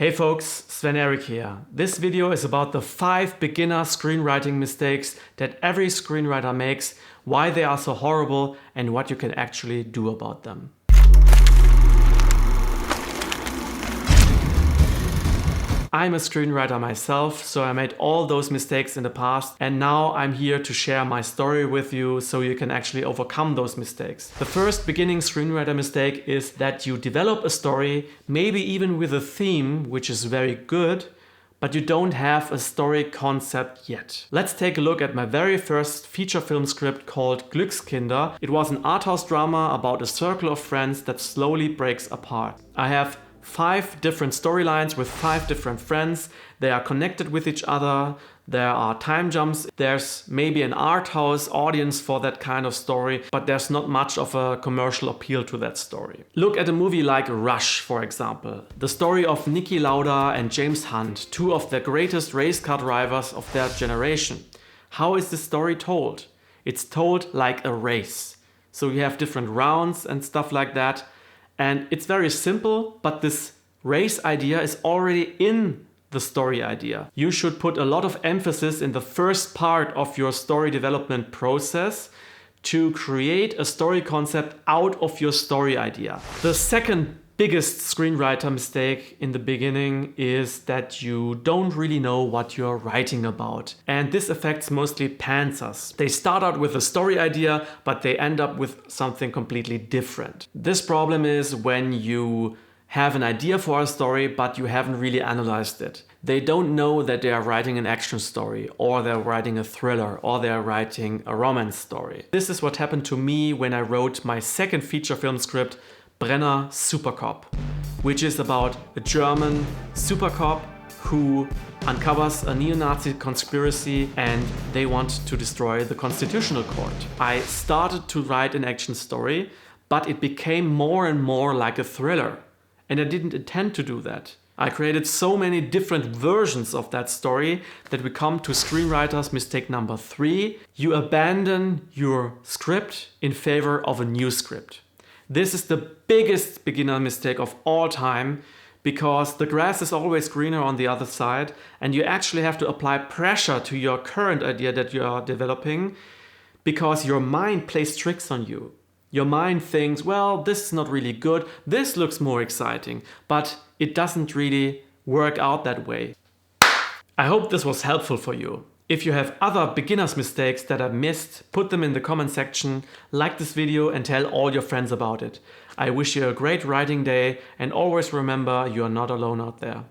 Hey folks, Sven Eric here. This video is about the 5 beginner screenwriting mistakes that every screenwriter makes, why they are so horrible and what you can actually do about them. I'm a screenwriter myself, so I made all those mistakes in the past, and now I'm here to share my story with you so you can actually overcome those mistakes. The first beginning screenwriter mistake is that you develop a story, maybe even with a theme, which is very good, but you don't have a story concept yet. Let's take a look at my very first feature film script called GLÜCKSKINDER. It was an art house drama about a circle of friends that slowly breaks apart. I have 5 different storylines with 5 different friends. They are connected with each other. There are time jumps. There's maybe an art house audience for that kind of story, but there's not much of a commercial appeal to that story. Look at a movie like Rush, for example. The story of Niki Lauda and James Hunt, 2 of the greatest race car drivers of their generation. How is the story told? It's told like a race. So you have different rounds and stuff like that. And it's very simple, but this race idea is already in the story idea. You should put a lot of emphasis in the first part of your story development process to create a story concept out of your story idea. The second biggest screenwriter mistake in the beginning is that you don't really know what you're writing about. And this affects mostly pantsers. They start out with a story idea, but they end up with something completely different. This problem is when you have an idea for a story, but you haven't really analyzed it. They don't know that they are writing an action story, or they're writing a thriller, or they're writing a romance story. This is what happened to me when I wrote my second feature film script, BRENNER SUPERCOP, which is about a German supercop who uncovers a neo-Nazi conspiracy and they want to destroy the Constitutional Court. I started to write an action story, but it became more and more like a thriller. And I didn't intend to do that. I created so many different versions of that story that we come to screenwriters mistake number 3. You abandon your script in favor of a new script. This is the biggest beginner mistake of all time because the grass is always greener on the other side and you actually have to apply pressure to your current idea that you are developing because your mind plays tricks on you. Your mind thinks, well, this is not really good, this looks more exciting, but it doesn't really work out that way. I hope this was helpful for you. If you have other beginner's mistakes that I missed, put them in the comment section, like this video and tell all your friends about it. I wish you a great writing day and always remember you are not alone out there.